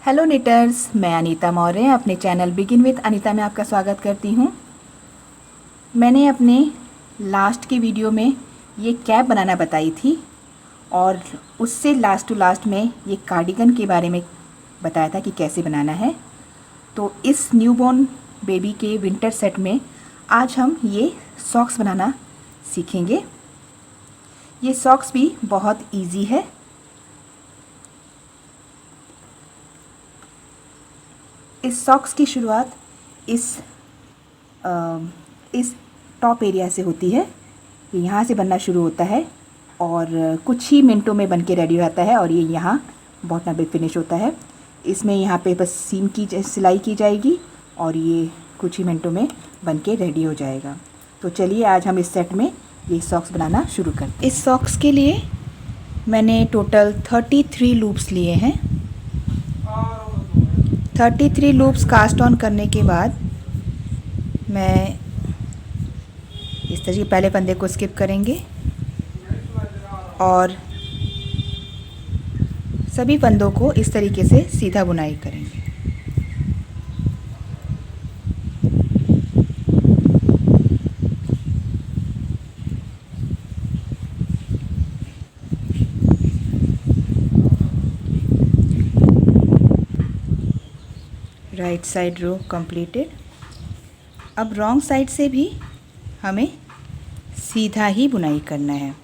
Hello निटर्स, मैं अनीता मौर्य अपने channel begin with Anita में आपका स्वागत करती हूँ। मैंने अपने लास्ट की वीडियो में ये कैप बनाना बताई थी और उससे लास्ट टू लास्ट में ये कार्डिगन के बारे में बताया था कि कैसे बनाना है। तो इस न्यूबॉर्न बेबी के विंटर सेट में आज हम ये सॉक्स बनाना सीखेंगे। ये सॉक्स भी बहुत इजी है। इस सॉक्स की शुरुआत इस टॉप एरिया से होती है। ये यहाँ से बनना शुरू होता है और कुछ ही मिनटों में बन के रेडी हो जाता है और ये यहाँ बॉटम पे फिनिश होता है। इसमें यहाँ पे बस सीम की सिलाई की जाएगी और ये कुछ ही मिनटों में बन के रेडी हो जाएगा। तो चलिए आज हम इस सेट में ये सॉक्स बनाना शुरू करते हैं। इस सॉक्स के लिए मैंने टोटल 33 लूप्स लिए हैं। 33 लूप्स कास्ट ऑन करने के बाद मैं इस तरह पहले फंदे को स्किप करेंगे और सभी फंदों को इस तरीके से सीधा बुनाई करेंगे। राइट साइड रो कंप्लीटेड। अब रॉन्ग साइड से भी हमें सीधा ही बुनाई करना है,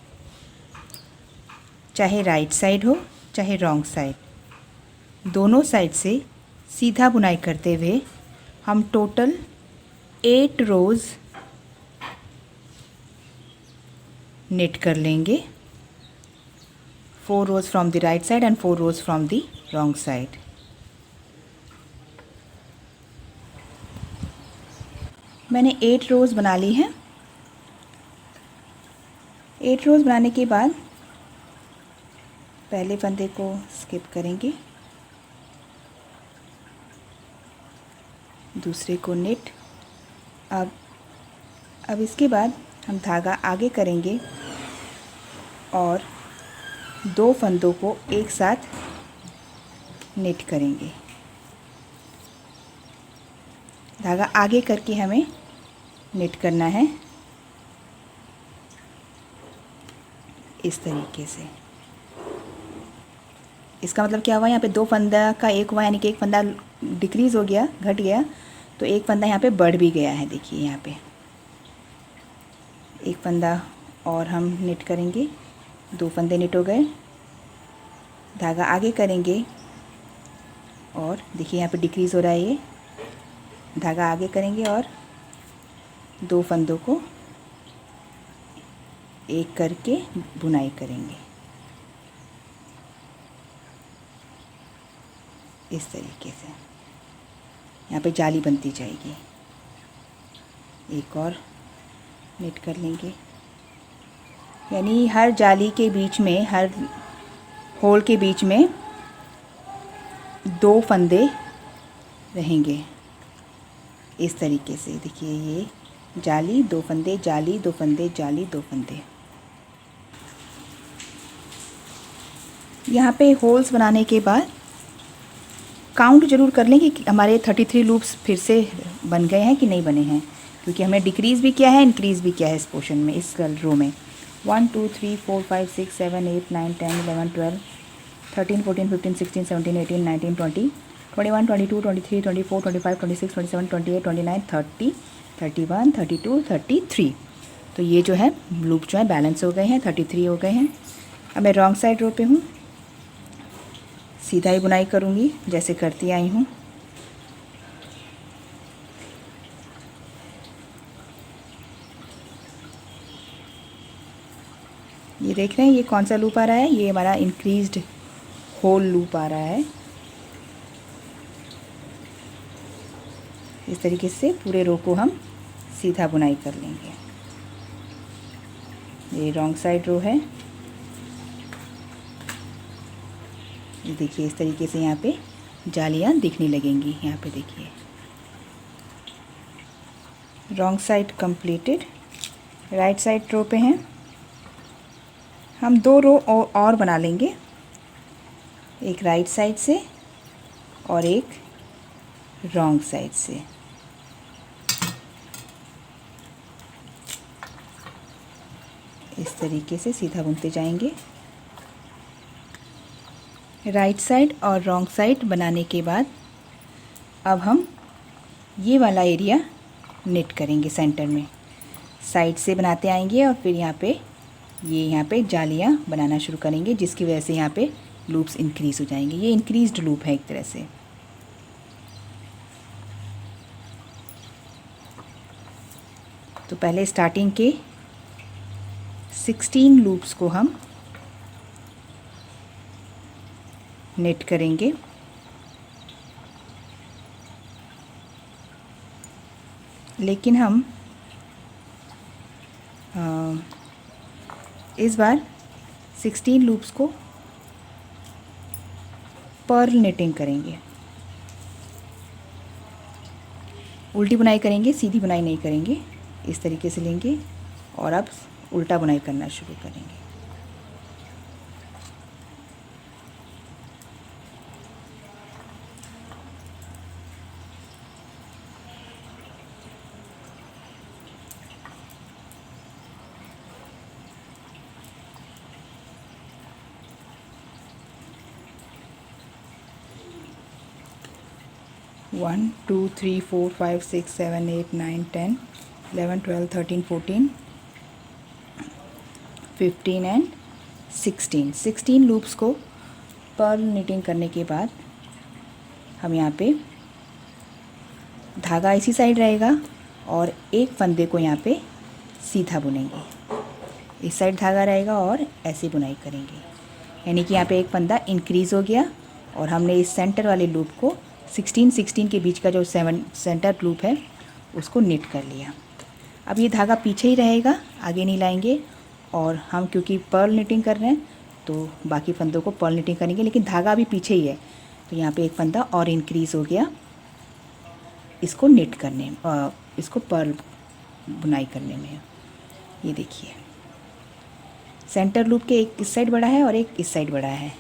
चाहे राइट साइड हो चाहे रॉन्ग साइड, दोनों साइड से सीधा बुनाई करते हुए हम टोटल 8 रोज़ निट कर लेंगे। 4 rows from the right side and 4 rows from the wrong side. मैंने 8 रोज़ बना ली हैं। 8 रोज़ बनाने के बाद पहले फंदे को स्किप करेंगे, दूसरे को निट। अब इसके बाद हम धागा आगे करेंगे और 2 फंदों को एक साथ निट करेंगे। धागा आगे करके हमें निट करना है इस तरीके से। इसका मतलब क्या हुआ, यहाँ पे 2 फंदा का एक हुआ, यानी कि एक फंदा डिक्रीज़ हो गया, घट गया, तो एक फंदा यहाँ पे बढ़ भी गया है। देखिए यहाँ पे एक फंदा और हम निट करेंगे, 2 फंदे निट हो गए। धागा आगे करेंगे और देखिए यहाँ पे डिक्रीज़ हो रहा है ये। धागा आगे करेंगे और 2 फंदों को एक करके बुनाई करेंगे इस तरीके से। यहाँ पे जाली बनती जाएगी। एक और निट कर लेंगे, यानी हर जाली के बीच में, हर होल के बीच में 2 फंदे रहेंगे इस तरीके से। देखिए ये जाली, 2 फंदे, जाली, 2 फंदे, जाली, 2 फंदे। यहाँ पे होल्स बनाने के बाद काउंट ज़रूर कर लें कि हमारे 33 लूप्स फिर से बन गए हैं कि नहीं बने हैं, क्योंकि हमने डिक्रीज़ भी किया है, इंक्रीज़ भी किया है इस पोर्शन में, इस रो में। 1 2 3 4 5 6 7 8 9 10 11 12 13 14 15 16 17 18 19 20 21 22 23 24 25 26 27 28 29 30 31 32 33। तो ये जो है लूप जो है बैलेंस हो गए हैं, 33 हो गए हैं। अब मैं रॉन्ग साइड रो पे हूँ, सीधा ही बुनाई करूँगी जैसे करती आई हूँ। ये देख रहे हैं ये कौन सा लूप आ रहा है, ये हमारा इंक्रीज्ड होल लूप आ रहा है। इस तरीके से पूरे रो को हम सीधा बुनाई कर लेंगे। ये रॉन्ग साइड रो है। ये देखिए इस तरीके से यहाँ पे जालियाँ दिखने लगेंगी। यहाँ पे देखिए wrong side completed. Right side row पे हैं। हम 2 रो और बना लेंगे, एक राइट साइड से और एक रॉन्ग साइड से। इस तरीके से सीधा बुनते जाएंगे। राइट साइड और रॉन्ग साइड बनाने के बाद अब हम ये वाला एरिया निट करेंगे सेंटर में। साइड से बनाते आएंगे और फिर यहाँ पे जालियाँ बनाना शुरू करेंगे, जिसकी वजह से यहाँ पे लूप्स इंक्रीज़ हो जाएंगे। ये इंक्रीज्ड लूप है एक तरह से। तो पहले स्टार्टिंग के 16 लूप्स को हम निट करेंगे। लेकिन हम इस बार 16 लूप्स को पर्ल निटिंग करेंगे। उल्टी बुनाई करेंगे, सीधी बुनाई नहीं करेंगे। इस तरीके से लेंगे और अब उल्टा बुनाई करना शुरू करेंगे। One two three four five six seven eight nine 10 11 12 13 14 15 and 16 loops को पर्ल निटिंग करने के बाद हम यहाँ पे धागा इसी साइड रहेगा और एक फंदे को यहाँ पे सीधा बुनेंगे। इस साइड धागा रहेगा और ऐसे बुनाई करेंगे, यानी कि यहाँ पे एक फंदा इंक्रीज़ हो गया और हमने इस सेंटर वाले लूप को 16 के बीच का जो सेंटर लूप है उसको निट कर लिया। अब ये धागा पीछे ही रहेगा, आगे नहीं लाएंगे। और हम क्योंकि पर्ल निटिंग कर रहे हैं तो बाकी फंदों को पर्ल निटिंग करेंगे, लेकिन धागा अभी पीछे ही है। तो यहाँ पे एक फंदा और इंक्रीज़ हो गया इसको निट करने, इसको पर्ल बुनाई करने में। ये देखिए सेंटर लूप के एक इस साइड बड़ा है और एक इस साइड बड़ा है।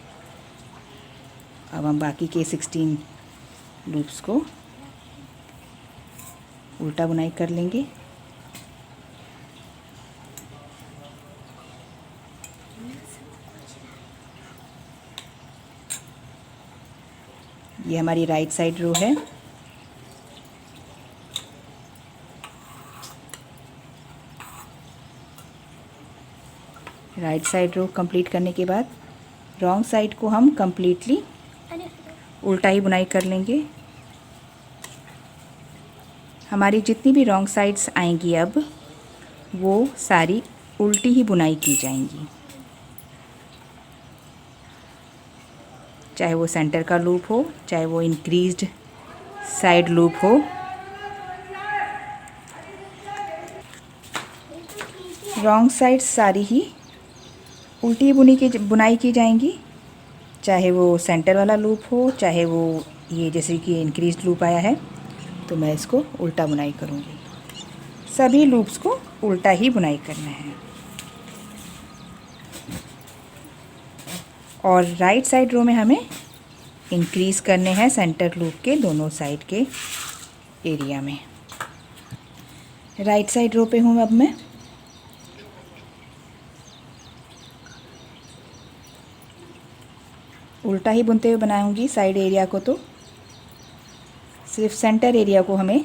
अब हम बाकी के 16 लूप्स को उल्टा बुनाई कर लेंगे। ये हमारी राइट साइड रो है। राइट साइड रो कंप्लीट करने के बाद रॉन्ग साइड को हम कंप्लीटली उल्टा ही बुनाई कर लेंगे। हमारी जितनी भी रॉन्ग साइड्स आएंगी अब वो सारी उल्टी ही बुनाई की जाएंगी, चाहे वो सेंटर का लूप हो, चाहे वो इंक्रीज्ड साइड लूप हो। रॉन्ग साइड्स सारी ही उल्टी बुनाई की जाएंगी, चाहे वो सेंटर वाला लूप हो, चाहे वो ये जैसे कि इंक्रीज्ड लूप आया है तो मैं इसको उल्टा बुनाई करूँगी। सभी लूप्स को उल्टा ही बुनाई करना है। और राइट साइड रो में हमें इंक्रीज़ करने हैं सेंटर लूप के दोनों साइड के एरिया में। राइट साइड रो पे हूँ अब मैं। उल्टा ही बुनते हुए बनाऊंगी साइड एरिया को, तो सिर्फ सेंटर एरिया को हमें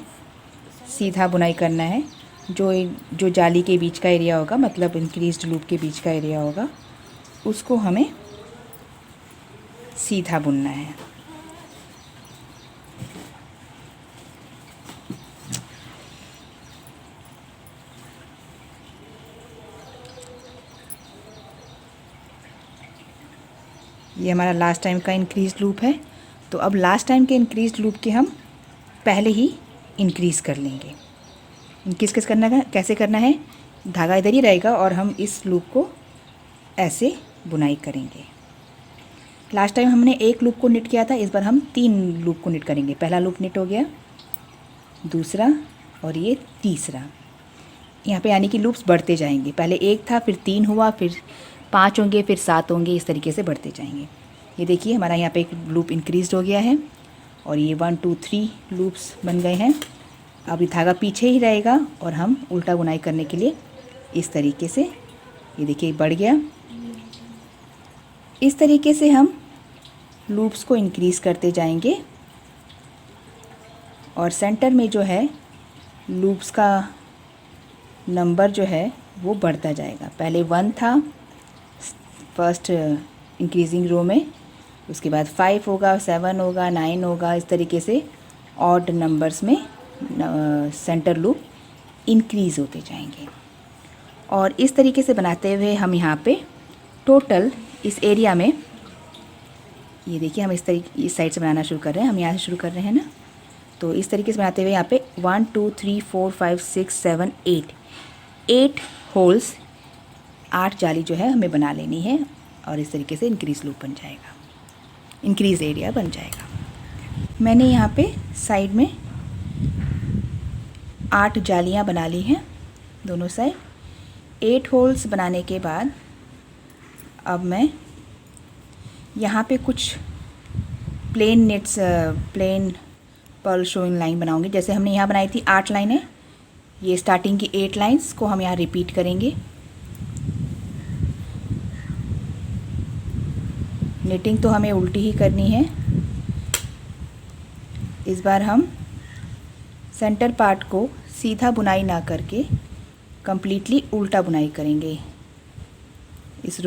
सीधा बुनाई करना है। जो जाली के बीच का एरिया होगा, मतलब इंक्रीज्ड लूप के बीच का एरिया होगा, उसको हमें सीधा बुनना है। ये हमारा लास्ट टाइम का इंक्रीज लूप है। तो अब लास्ट टाइम के इंक्रीज लूप के हम पहले ही इंक्रीज़ कर लेंगे। इंक्रीज़ कैसे करना है, धागा इधर ही रहेगा और हम इस लूप को ऐसे बुनाई करेंगे। लास्ट टाइम हमने एक लूप को निट किया था, इस बार हम 3 लूप को निट करेंगे। पहला लूप निट हो गया, दूसरा और ये तीसरा। यहाँ पे यानी कि लूप्स बढ़ते जाएंगे। पहले 1 था, फिर 3 हुआ, फिर 5 होंगे, फिर 7 होंगे, इस तरीके से बढ़ते जाएंगे। ये देखिए हमारा यहाँ पे एक लूप इंक्रीज़ हो गया है और ये 1 2 3 लूप्स बन गए हैं। अब ये धागा पीछे ही रहेगा और हम उल्टा बुनाई करने के लिए इस तरीके से, ये देखिए बढ़ गया। इस तरीके से हम लूप्स को इंक्रीज़ करते जाएंगे और सेंटर में जो है लूप्स का नंबर जो है वो बढ़ता जाएगा। पहले 1 था फर्स्ट इंक्रीजिंग रो में, उसके बाद 5 होगा, 7 होगा, 9 होगा, इस तरीके से ऑड नंबर्स में सेंटर लूप इंक्रीज़ होते जाएंगे। और इस तरीके से बनाते हुए हम यहाँ पे टोटल इस एरिया में, ये देखिए हम इस साइड से बनाना शुरू कर रहे हैं, हम यहाँ से शुरू कर रहे हैं ना, तो इस तरीके से बनाते हुए यहाँ पे 1 2 3 4 5 6 7 8 होल्स, 8 जाली जो है हमें बना लेनी है और इस तरीके से इंक्रीज़ लूप बन जाएगा, इंक्रीज़ एरिया बन जाएगा। मैंने यहाँ पे साइड में 8 जालियाँ बना ली हैं दोनों साइड। 8 होल्स बनाने के बाद अब मैं यहाँ पे कुछ plain knits, plain purl showing line बनाऊंगी। जैसे हमने यहाँ बनाई थी 8 लाइनें, ये स्टार्टिंग की 8 लाइंस को हम यहाँ रिपीट करेंगे। निटिंग तो हमें उल्टी ही करनी है। इस बार हम सेंटर पार्ट को सीधा बुनाई ना करके कम्प्लीटली उल्टा बुनाई करेंगे। इस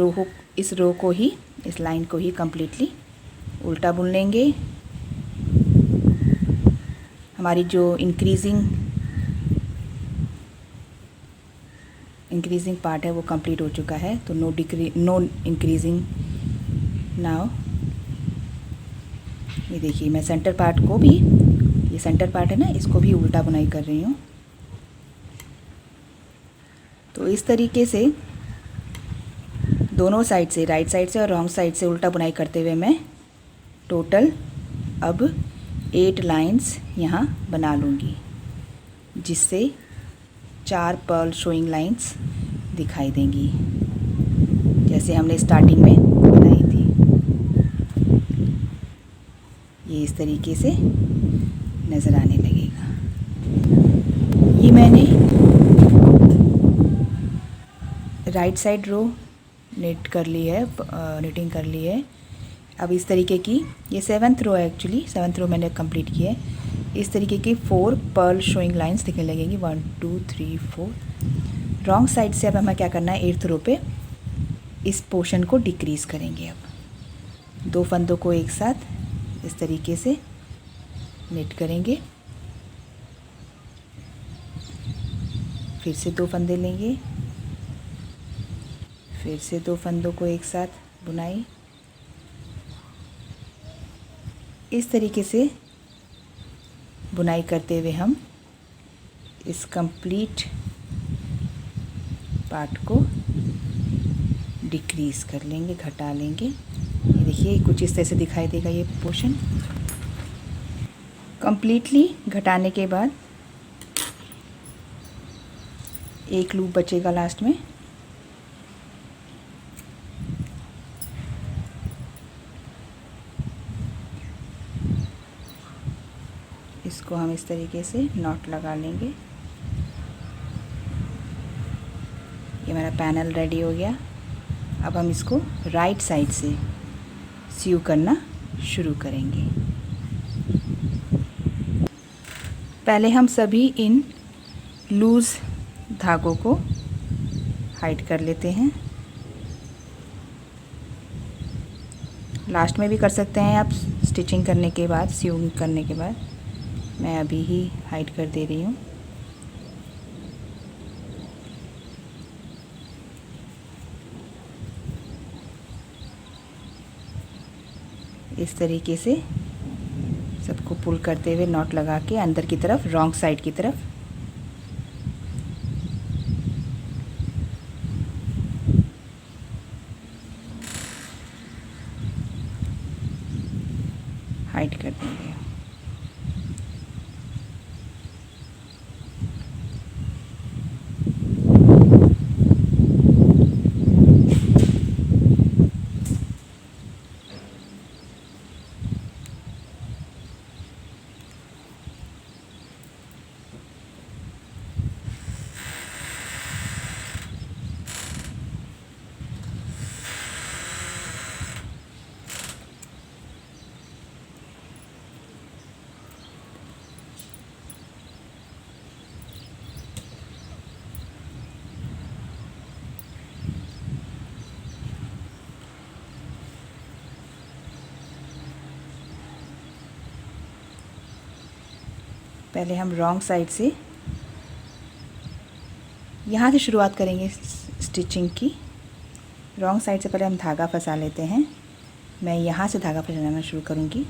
रो को ही, इस लाइन को ही कम्प्लीटली उल्टा बुन लेंगे। हमारी जो इंक्रीजिंग पार्ट है वो कंप्लीट हो चुका है, तो नो इंक्रीजिंग नाउ। ये देखिए मैं सेंटर पार्ट को भी, ये सेंटर पार्ट है ना, इसको भी उल्टा बुनाई कर रही हूँ। तो इस तरीके से दोनों साइड से, राइट साइड से और रॉन्ग साइड से उल्टा बुनाई करते हुए मैं टोटल अब 8 लाइंस यहाँ बना लूँगी, जिससे 4 पर्ल शोइंग लाइंस दिखाई देंगी, जैसे हमने स्टार्टिंग में बनाई थी। ये इस तरीके से नज़र आने लगेगा। ये मैंने राइट साइड रो निटिंग कर ली है। अब इस तरीके की, ये 7th रो है एक्चुअली, 7th रो मैंने कंप्लीट की है। इस तरीके की 4 पर्ल शोइंग लाइंस दिखने लगेंगी, 1 2 3 4। रॉन्ग साइड से अब हमें क्या करना है, 8th रो पे इस पोर्शन को डिक्रीज़ करेंगे। अब 2 फंदों को एक साथ इस तरीके से निट करेंगे, फिर से 2 फंदे लेंगे, फिर से 2 फंदों को एक साथ बुनाई। इस तरीके से बुनाई करते हुए हम इस कंप्लीट पार्ट को डिक्रीज़ कर लेंगे, घटा लेंगे। ये देखिए कुछ इस तरह से दिखाई देगा ये पोर्शन। कंप्लीटली घटाने के बाद एक लूप बचेगा लास्ट में, इसको हम इस तरीके से नॉट लगा लेंगे। ये मेरा पैनल रेडी हो गया। अब हम इसको राइट साइड से सीव करना शुरू करेंगे। पहले हम सभी इन लूज़ धागों को हाइड कर लेते हैं। लास्ट में भी कर सकते हैं आप, स्टिचिंग करने के बाद, सीव करने के बाद। मैं अभी ही हाइड कर दे रही हूँ। इस तरीके से सबको पुल करते हुए नॉट लगा के अंदर की तरफ, रॉन्ग साइड की तरफ हाइड कर देंगे। पहले हम रॉन्ग साइड से यहाँ से शुरुआत करेंगे स्टिचिंग की। रॉन्ग साइड से पहले हम धागा फंसा लेते हैं। मैं यहाँ से धागा फंसाना शुरू करूँगी।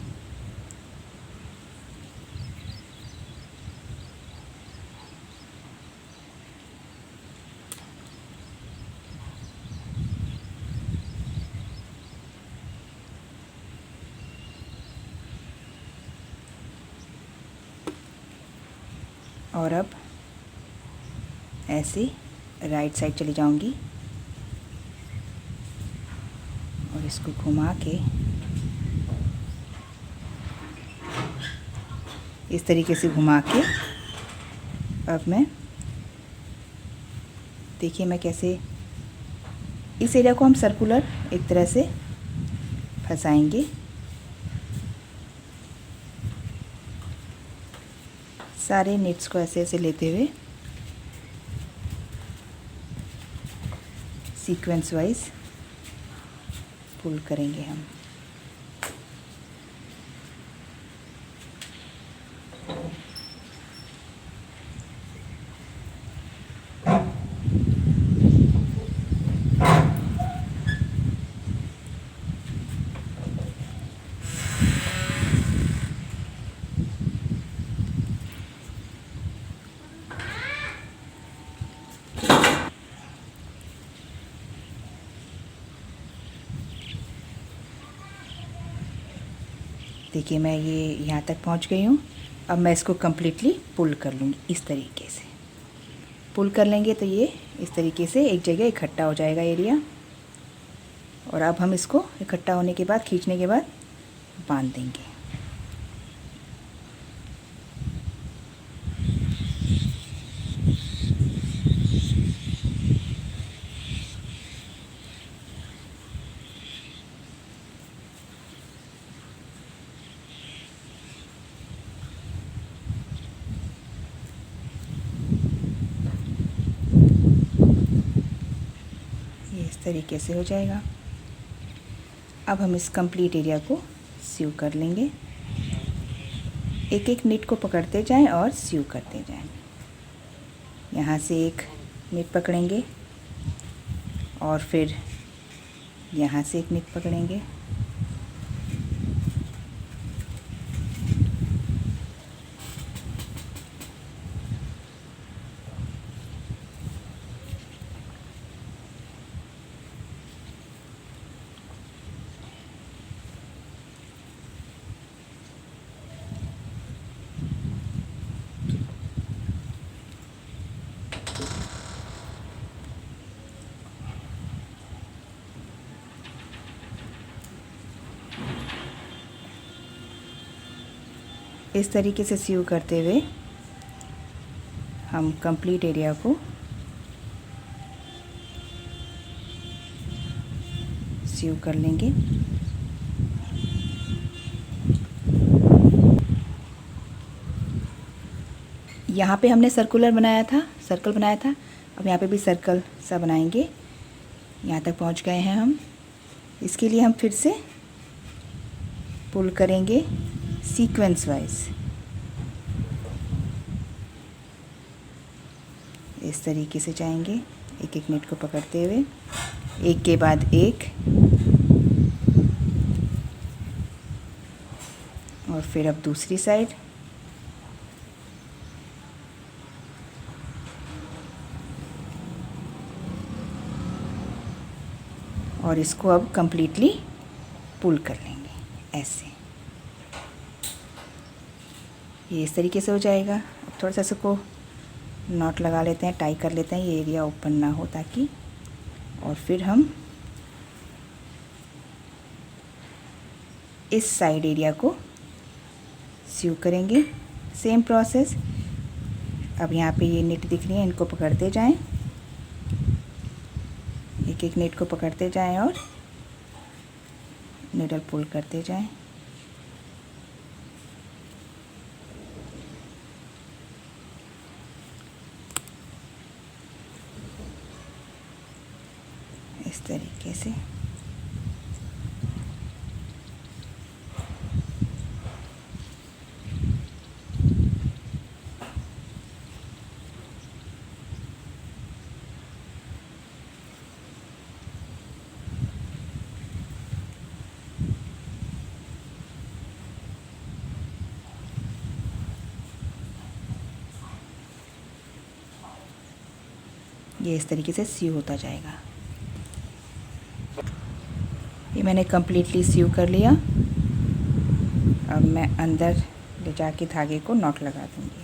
और अब ऐसे राइट साइड चली जाऊंगी और इसको घुमा के इस तरीके से घुमा के अब मैं देखिए मैं कैसे इस एरिया को हम सर्कुलर एक तरह से फंसाएंगे। सारे निट्स को ऐसे ऐसे लेते हुए सीक्वेंस वाइज पुल करेंगे हम। देखिए मैं ये यहाँ तक पहुँच गई हूँ। अब मैं इसको कम्प्लीटली पुल कर लूँगी। इस तरीके से पुल कर लेंगे तो ये इस तरीके से एक जगह इकट्ठा हो जाएगा एरिया। और अब हम इसको इकट्ठा होने के बाद खींचने के बाद बांध देंगे। इस तरीके से हो जाएगा। अब हम इस कंप्लीट एरिया को सीव कर लेंगे। एक एक निट को पकड़ते जाएं और सीव करते जाएं। यहाँ से एक निट पकड़ेंगे और फिर यहाँ से एक निट पकड़ेंगे इस तरीके से सीव करते हुए हम कंप्लीट एरिया को सीव कर लेंगे। यहाँ पे हमने सर्कुलर बनाया था, सर्कल बनाया था। अब यहाँ पे भी सर्कल सा बनाएंगे। यहाँ तक पहुँच गए हैं हम। इसके लिए हम फिर से पुल करेंगे सीक्वेंस वाइज। इस तरीके से जाएंगे एक एक निट को पकड़ते हुए, एक के बाद एक, और फिर अब दूसरी साइड। और इसको अब कंप्लीटली पुल कर लेंगे ऐसे। ये इस तरीके से हो जाएगा। अब थोड़ा सा इसको नॉट लगा लेते हैं, टाई कर लेते हैं, ये एरिया ओपन ना हो ताकि। और फिर हम इस साइड एरिया को सीव करेंगे। Same process. अब यहाँ पे ये निट दिख रही है, इनको पकड़ते जाएं, एक एक निट को पकड़ते जाएं और निडल पुल करते जाएं। इस तरीके से। ये इस तरीके से सीव होता जाएगा। ये मैंने कम्प्लीटली सीव कर लिया। अब मैं अंदर ले जाके धागे को नॉट लगा दूँगी।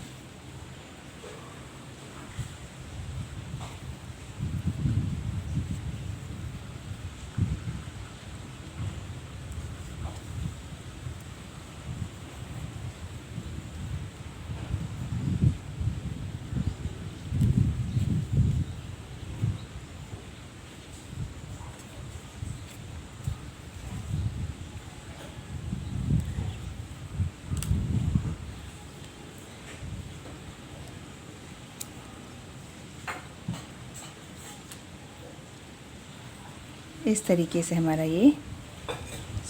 इस तरीके से हमारा ये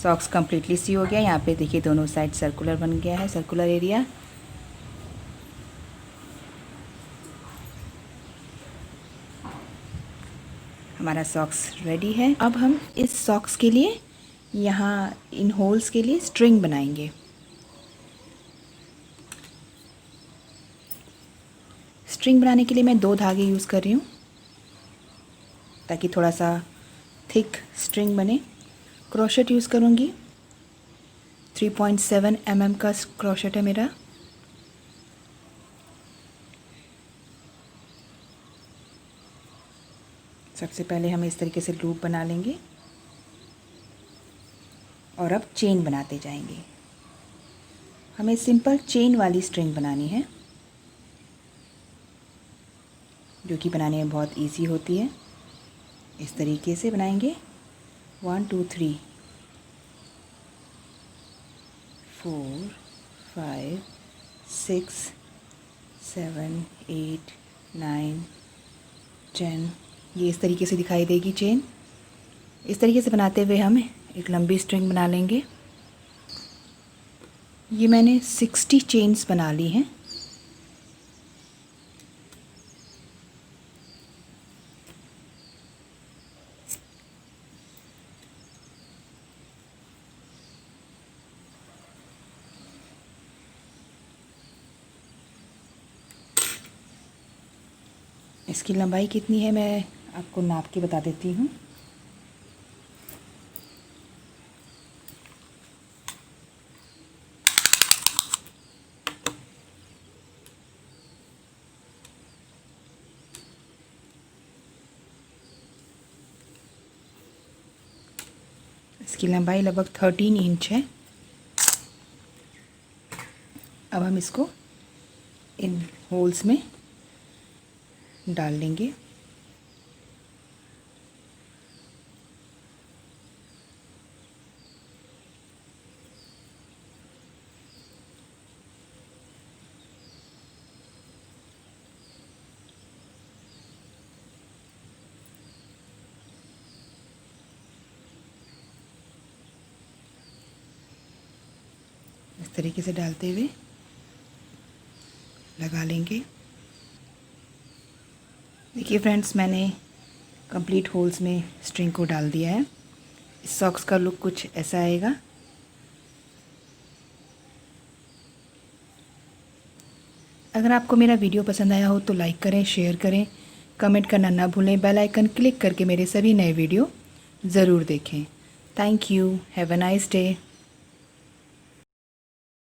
सॉक्स कम्प्लीटली सी हो गया। यहाँ पे देखिए दोनों साइड सर्कुलर बन गया है, सर्कुलर एरिया। हमारा सॉक्स रेडी है। अब हम इस सॉक्स के लिए यहाँ इन होल्स के लिए स्ट्रिंग बनाएंगे। स्ट्रिंग बनाने के लिए मैं 2 धागे यूज़ कर रही हूँ ताकि थोड़ा सा थिक स्ट्रिंग बने। क्रोशेट यूज़ करूँगी। 3.7 mm का क्रोशेट है मेरा। सबसे पहले हम इस तरीके से लूप बना लेंगे और अब चेन बनाते जाएंगे। हमें सिंपल चेन वाली स्ट्रिंग बनानी है जो कि बनाने में बहुत इजी होती है। इस तरीके से बनाएंगे। 1 2 3 4 5 6 7 8 9 10। ये इस तरीके से दिखाई देगी चेन। इस तरीके से बनाते हुए हम एक लंबी स्ट्रिंग बना लेंगे। ये मैंने 60 चेन्स बना ली हैं। इसकी लंबाई कितनी है मैं आपको नाप के बता देती हूँ। इसकी लंबाई लगभग 13 इंच है। अब हम इसको इन होल्स में डाल लेंगे। इस तरीके से डालते हुए लगा लेंगे। देखिए फ्रेंड्स, मैंने कंप्लीट होल्स में स्ट्रिंग को डाल दिया है। इस सॉक्स का लुक कुछ ऐसा आएगा। अगर आपको मेरा वीडियो पसंद आया हो तो लाइक करें, शेयर करें, कमेंट करना ना भूलें। बेल आइकन क्लिक करके मेरे सभी नए वीडियो ज़रूर देखें। Thank you. Have a nice day.